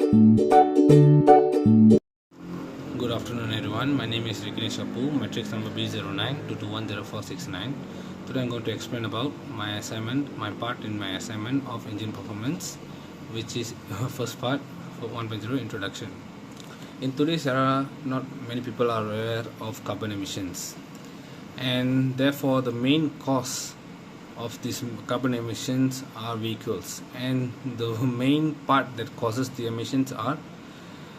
Good afternoon, everyone. My name is Vignesh Appu, matrix number B0922104669. Today I'm going to explain about my assignment, my part in my assignment of engine performance, which is first part for 1.0 introduction. In today's era, not many people are aware of carbon emissions, and therefore the main cause of these carbon emissions are vehicles, and the main part that causes the emissions are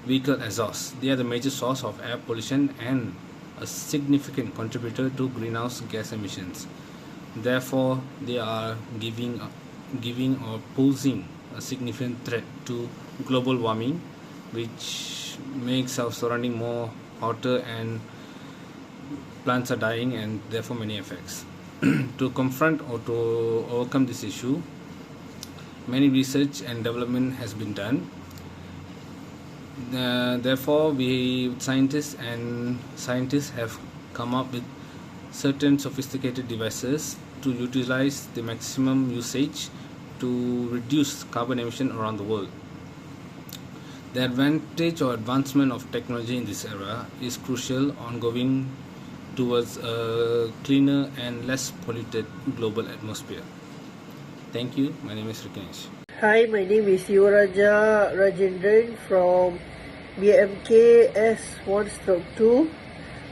vehicle exhaust. They are the major source of air pollution and a significant contributor to greenhouse gas emissions. Therefore, they are giving or posing a significant threat to global warming, which makes our surrounding more hotter, and plants are dying, and therefore many effects. To confront or to overcome this issue, many research and development has been done. Therefore, we scientists have come up with certain sophisticated devices to utilize the maximum usage to reduce carbon emission around the world. The advantage or advancement of technology in this era is crucial ongoing towards a cleaner and less polluted global atmosphere. Thank you. My name is Rikesh. Hi, my name is Yuvaraja Rajendran from BMK S1/2.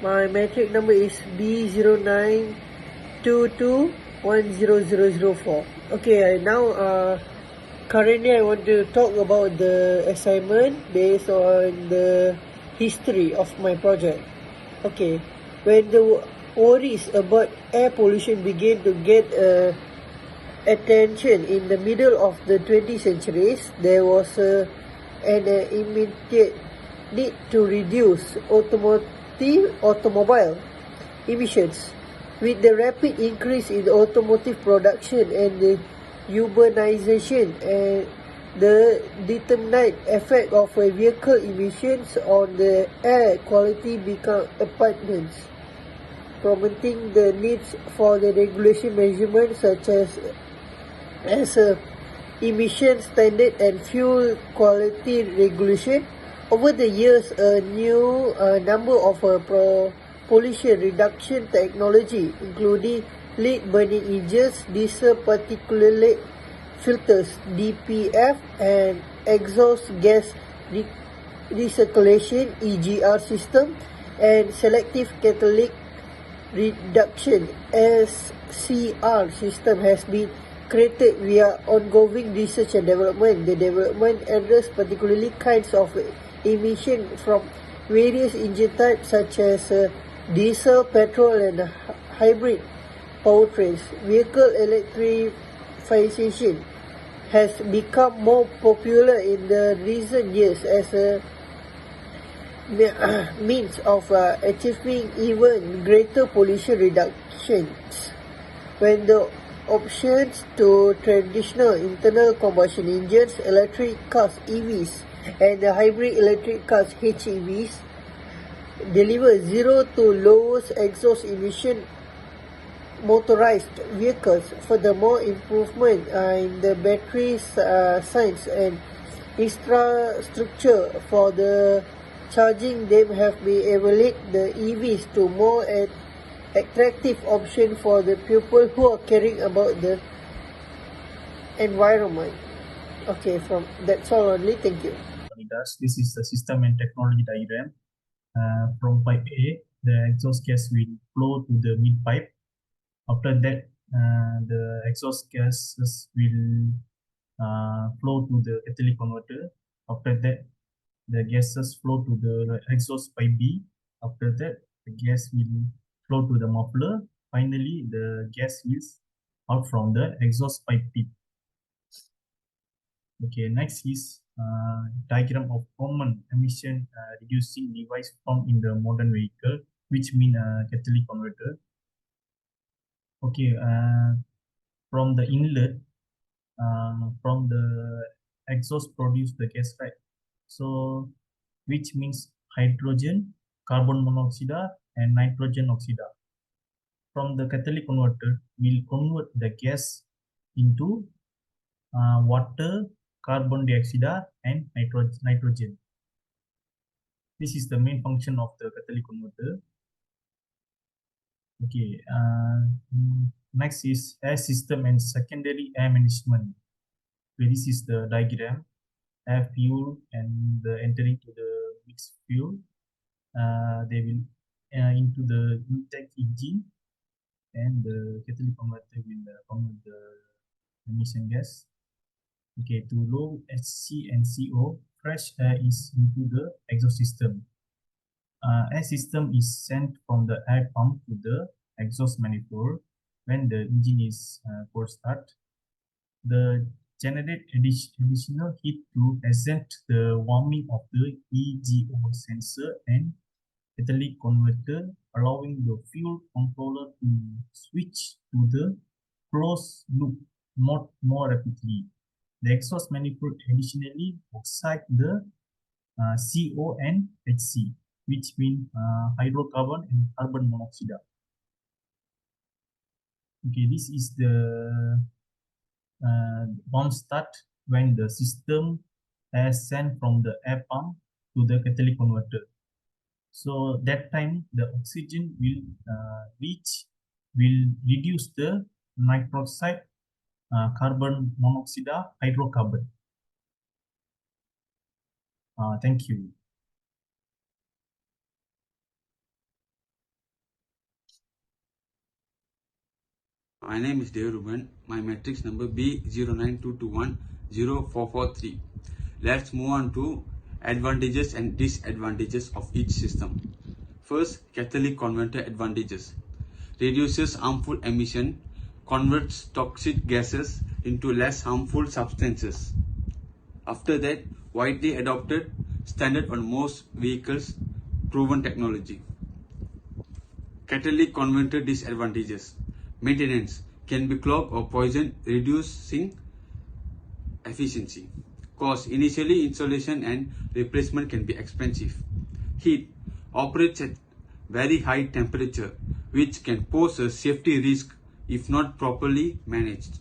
My matric number is B0922100004. Okay, now currently I want to talk about the assignment based on the history of my project. Okay, when the worries about air pollution began to get attention in the middle of the 20th centuries, there was an immediate need to reduce automobile emissions. With the rapid increase in automotive production and the urbanization and the determinate effect of vehicle emissions on the air quality become apparent, promoting the needs for the regulation measurements such as emission standard and fuel quality regulation. Over the years, a new number of pollution reduction technology, including lead burning engines, diesel particulate filters (DPF), and exhaust gas recirculation (EGR) system, and selective catalytic reduction (SCR) system has been created via ongoing research and development. The development address particularly kinds of emission from various engine types such as diesel, petrol, and hybrid powertrains. Vehicle electrification has become more popular in the recent years as a means of achieving even greater pollution reductions. When the options to traditional internal combustion engines, electric cars (EVs), and the hybrid electric cars (HEVs) deliver zero to lowest exhaust emission motorized vehicles. Furthermore, improvement in the battery science and infrastructure for the charging them have been evaluated the EVs to more attractive option for the people who are caring about the environment. Okay, that's all only. Thank you. This is the system and technology diagram. From pipe A, the exhaust gas will flow to the mid pipe. After that, the exhaust gases will flow to the catalytic converter. After that, the gases flow to the exhaust pipe B. After that, the gas will flow to the muffler. Finally, the gas is out from the exhaust pipe tip. Okay, next is diagram of common emission reducing device found in the modern vehicle, which mean catalytic converter. Okay, from the inlet, from the exhaust produce the gas, right? So, which means hydrogen, carbon monoxide, and nitrogen oxide. From the catalytic converter, will convert the gas into water, carbon dioxide and nitrogen. This is the main function of the catalytic converter. Okay, next is air system and secondary air management. Okay, this is the diagram. Air fuel and the entering to the mixed fuel. They will into the intake engine, and the catalytic converter will convert the emission gas. Okay, to low HC and CO, fresh air is into the exhaust system. Air system is sent from the air pump to the exhaust manifold when the engine is cold start. The generate additional heat to exempt the warming of the EGO sensor and catalytic converter, allowing the fuel controller to switch to the closed loop more rapidly. The exhaust manifold additionally excite the CO and HC, which mean hydrocarbon and carbon monoxide. Okay, this is the bomb start when the system has sent from the air pump to the catalytic converter. So that time the oxygen will reduce the nitroxide, carbon monoxide, hydrocarbon. Thank you. My name is Dev Ruben. My matrix number B0922104443. Let's move on to advantages and disadvantages of each system. First, catalytic converter advantages. Reduces harmful emission, converts toxic gases into less harmful substances. After that, widely adopted, standard on most vehicles, proven technology. Catalytic converter disadvantages. Maintenance can be clogged or poisoned, reducing efficiency. Cost. Initially, installation and replacement can be expensive. Heat. Operates at very high temperature, which can pose a safety risk if not properly managed.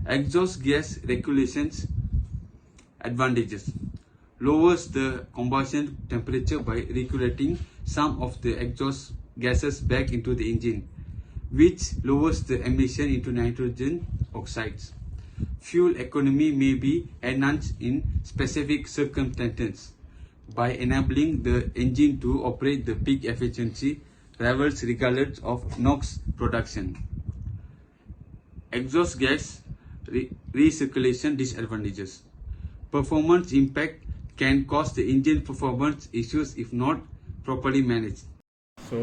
Exhaust gas regulations advantages. Lowers the combustion temperature by regulating some of the exhaust gases back into the engine, which lowers the emission into nitrogen oxides. Fuel economy may be enhanced in specific circumstances by enabling the engine to operate the peak efficiency levels regardless of NOx production. Exhaust gas recirculation disadvantages. Performance impact can cause the engine performance issues if not properly managed. So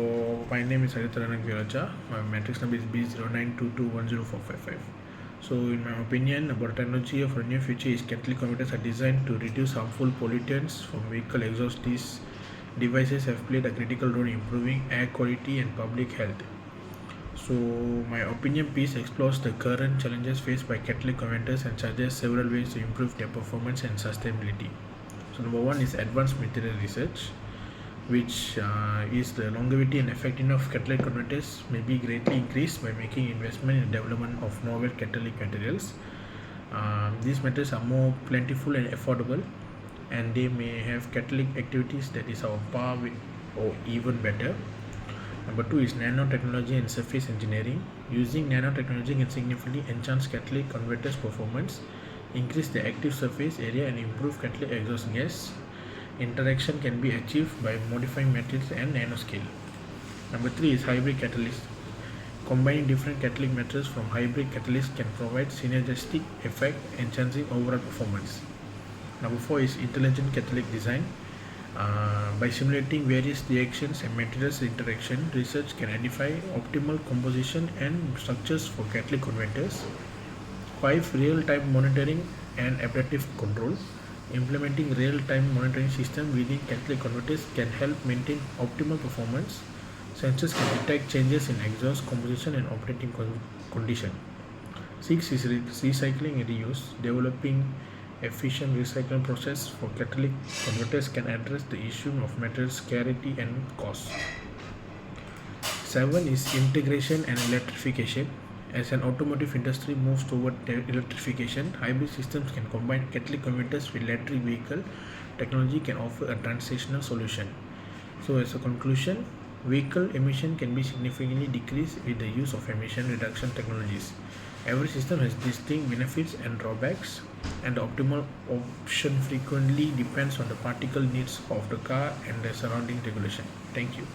my name is Haritharan Viraja. My matrix number is B0922104555. So in my opinion about technology of the near future is catalytic converters are designed to reduce harmful pollutants from vehicle exhaust. These devices have played a critical role in improving air quality and public health. So my opinion piece explores the current challenges faced by catalytic converters and suggests several ways to improve their performance and sustainability. So number one is advanced material research, which is the longevity and effectiveness of catalytic converters may be greatly increased by making investment in the development of novel catalytic materials. These materials are more plentiful and affordable, and they may have catalytic activities that is our par with or even better. Number two is nanotechnology and surface engineering. Using nanotechnology can significantly enhance catalytic converters performance, increase the active surface area, and improve catalytic exhaust gas interaction can be achieved by modifying materials and nanoscale. Number three is hybrid catalyst. Combining different catalytic materials from hybrid catalysts can provide synergistic effect, enhancing overall performance. Number four is intelligent catalytic design. By simulating various reactions and materials interaction, research can identify optimal composition and structures for catalytic converters. 5. Real-time monitoring and adaptive control. Implementing real-time monitoring system within catalytic converters can help maintain optimal performance. Sensors can detect changes in exhaust composition and operating condition. 6 is recycling and reuse. Developing efficient recycling process for catalytic converters can address the issue of material scarcity and cost. 7 is integration and electrification. As an automotive industry moves toward electrification, hybrid systems can combine catalytic converters with electric vehicle technology can offer a transitional solution. So as a conclusion, vehicle emission can be significantly decreased with the use of emission reduction technologies. Every system has distinct benefits and drawbacks, and the optimal option frequently depends on the particle needs of the car and the surrounding regulation. Thank you.